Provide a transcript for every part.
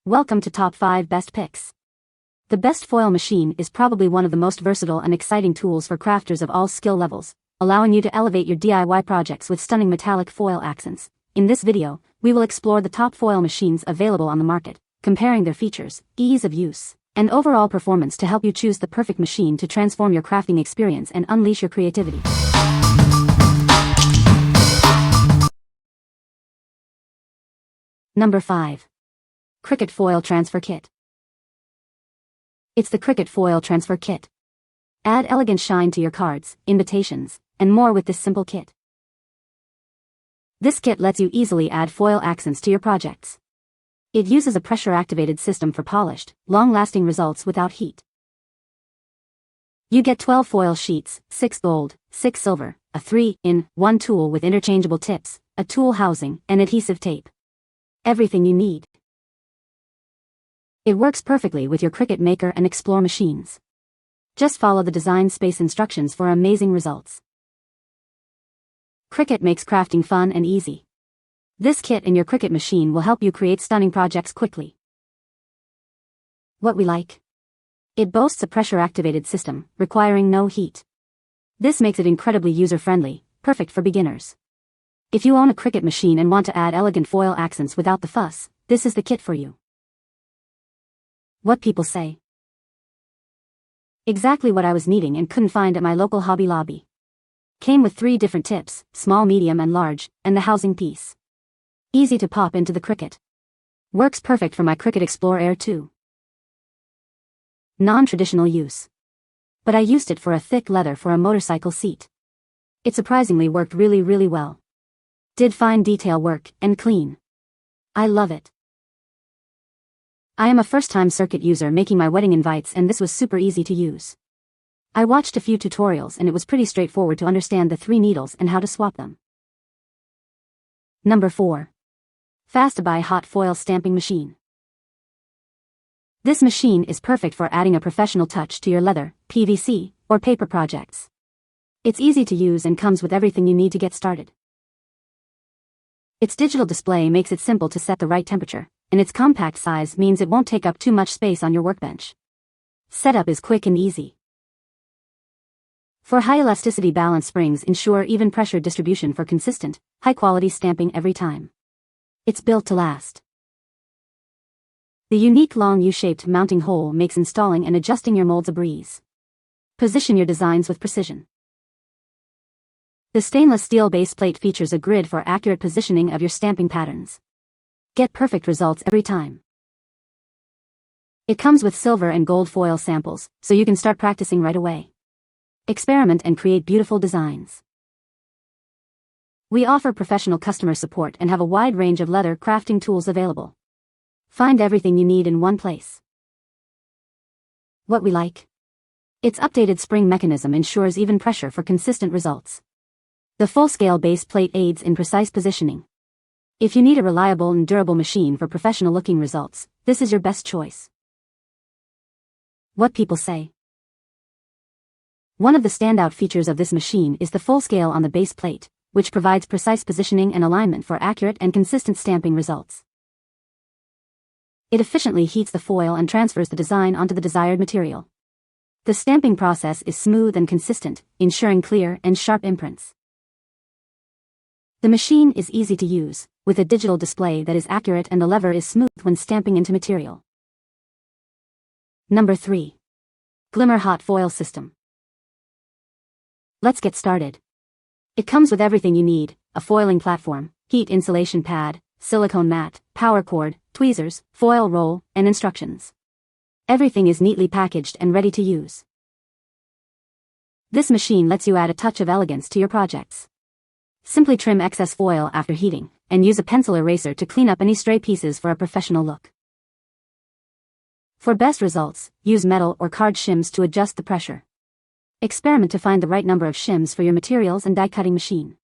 Welcome to Top 5 Best Picks. The best foil machine is probably one of the most versatile and exciting tools for crafters of all skill levels, allowing you to elevate your DIY projects with stunning metallic foil accents. In this video, we will explore the top foil machines available on the market, comparing their features, ease of use, and overall performance to help you choose the perfect machine to transform your crafting experience and unleash your creativity. Number 5. Cricut Foil Transfer Kit. It's the Cricut Foil Transfer Kit. Add elegant shine to your cards, invitations, and more with this simple kit. This kit lets you easily add foil accents to your projects. It uses a pressure-activated system for polished, long-lasting results without heat. You get 12 foil sheets, 6 gold, 6 silver, a 3-in-1 tool with interchangeable tips, a tool housing, and adhesive tape. Everything you need. It works perfectly with your Cricut Maker and Explore machines. Just follow the design space instructions for amazing results. Cricut makes crafting fun and easy. This kit in your Cricut machine will help you create stunning projects quickly. What we like. It boasts a pressure-activated system, requiring no heat. This makes it incredibly user-friendly, perfect for beginners. If you own a Cricut machine and want to add elegant foil accents without the fuss, this is the kit for you. What people say. Exactly what I was needing and couldn't find at my local Hobby Lobby. Came with 3 different tips, small, medium and large, and the housing piece. Easy to pop into the Cricut. Works perfect for my Cricut Explore Air 2. Non-traditional use. But I used it for a thick leather for a motorcycle seat. It surprisingly worked really well. Did fine detail work, and clean. I love it. I am a first-time Cricut user making my wedding invites, and this was super easy to use. I watched a few tutorials and it was pretty straightforward to understand the 3 needles and how to swap them. Number 4. Fasttobuy Hot Foil Stamping Machine. This machine is perfect for adding a professional touch to your leather, PVC, or paper projects. It's easy to use and comes with everything you need to get started. Its digital display makes it simple to set the right temperature, and its compact size means it won't take up too much space on your workbench. Setup is quick and easy. For high elasticity, balance springs ensure even pressure distribution for consistent, high-quality stamping every time. It's built to last. The unique long U-shaped mounting hole makes installing and adjusting your molds a breeze. Position your designs with precision. The stainless steel base plate features a grid for accurate positioning of your stamping patterns. Get perfect results every time. It comes with silver and gold foil samples, so you can start practicing right away. Experiment and create beautiful designs. We offer professional customer support and have a wide range of leather crafting tools available. Find everything you need in one place. What we like. Its updated spring mechanism ensures even pressure for consistent results. The full-scale base plate aids in precise positioning. If you need a reliable and durable machine for professional-looking results, this is your best choice. What people say. One of the standout features of this machine is the full scale on the base plate, which provides precise positioning and alignment for accurate and consistent stamping results. It efficiently heats the foil and transfers the design onto the desired material. The stamping process is smooth and consistent, ensuring clear and sharp imprints. The machine is easy to use, with a digital display that is accurate and the lever is smooth when stamping into material. Number 3. Glimmer Hot Foil System. Let's get started. It comes with everything you need: a foiling platform, heat insulation pad, silicone mat, power cord, tweezers, foil roll, and instructions. Everything is neatly packaged and ready to use. This machine lets you add a touch of elegance to your projects. Simply trim excess foil after heating, and use a pencil eraser to clean up any stray pieces for a professional look. For best results, use metal or card shims to adjust the pressure. Experiment to find the right number of shims for your materials and die-cutting machine.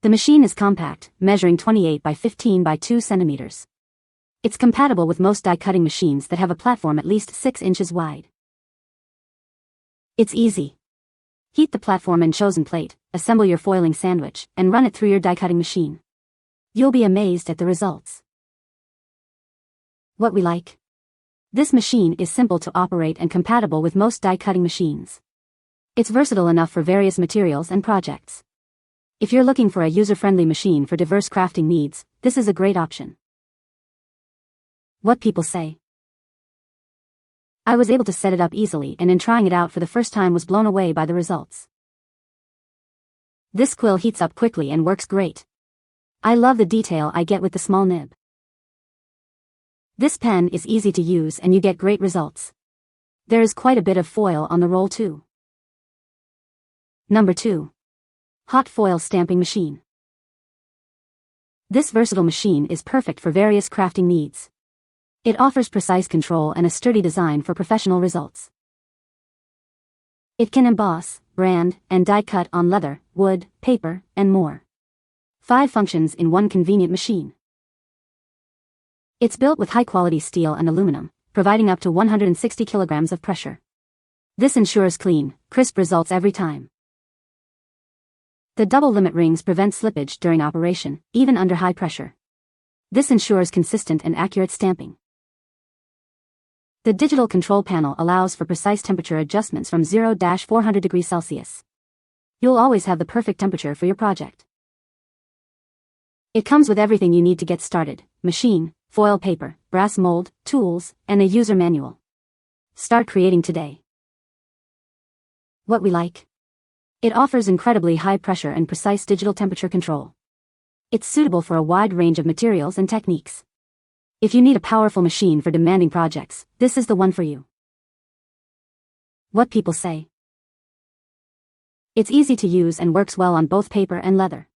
The machine is compact, measuring 28 by 15 by 2 centimeters. It's compatible with most die-cutting machines that have a platform at least 6 inches wide. It's easy. Heat the platform and chosen plate, assemble your foiling sandwich, and run it through your die-cutting machine. You'll be amazed at the results. What we like. This machine is simple to operate and compatible with most die-cutting machines. It's versatile enough for various materials and projects. If you're looking for a user-friendly machine for diverse crafting needs, this is a great option. What people say. I was able to set it up easily and in trying it out for the first time was blown away by the results. This quill heats up quickly and works great. I love the detail I get with the small nib. This pen is easy to use and you get great results. There is quite a bit of foil on the roll too. Number 2. Hot Foil Stamping Machine. This versatile machine is perfect for various crafting needs. It offers precise control and a sturdy design for professional results. It can emboss, brand, and die cut on leather, wood, paper, and more. 5 functions in one convenient machine. It's built with high-quality steel and aluminum, providing up to 160 kilograms of pressure. This ensures clean, crisp results every time. The double limit rings prevent slippage during operation, even under high pressure. This ensures consistent and accurate stamping. The digital control panel allows for precise temperature adjustments from 0-400 degrees Celsius. You'll always have the perfect temperature for your project. It comes with everything you need to get started: machine, foil paper, brass mold, tools, and a user manual. Start creating today. What we like. It offers incredibly high pressure and precise digital temperature control. It's suitable for a wide range of materials and techniques. If you need a powerful machine for demanding projects, this is the one for you. What people say. It's easy to use and works well on both paper and leather.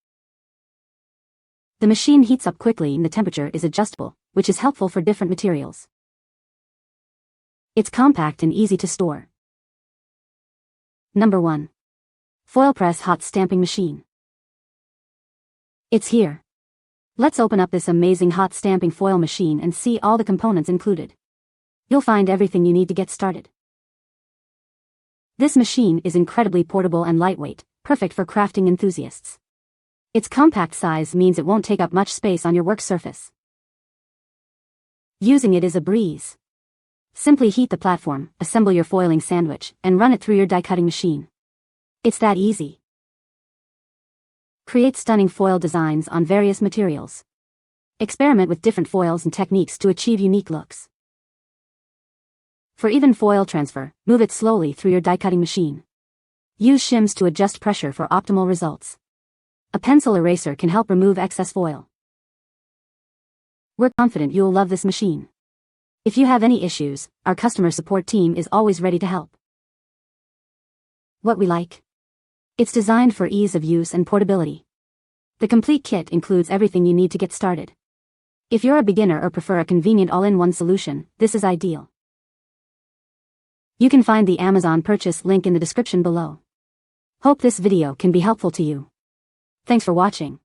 The machine heats up quickly and the temperature is adjustable, which is helpful for different materials. It's compact and easy to store. Number 1. Foilpress Hot Stamping Machine. It's here. Let's open up this amazing hot stamping foil machine and see all the components included. You'll find everything you need to get started. This machine is incredibly portable and lightweight, perfect for crafting enthusiasts. Its compact size means it won't take up much space on your work surface. Using it is a breeze. Simply heat the platform, assemble your foiling sandwich, and run it through your die-cutting machine. It's that easy. Create stunning foil designs on various materials. Experiment with different foils and techniques to achieve unique looks. For even foil transfer, move it slowly through your die-cutting machine. Use shims to adjust pressure for optimal results. A pencil eraser can help remove excess foil. We're confident you'll love this machine. If you have any issues, our customer support team is always ready to help. What we like. It's designed for ease of use and portability. The complete kit includes everything you need to get started. If you're a beginner or prefer a convenient all-in-one solution, this is ideal. You can find the Amazon purchase link in the description below. Hope this video can be helpful to you. Thanks for watching.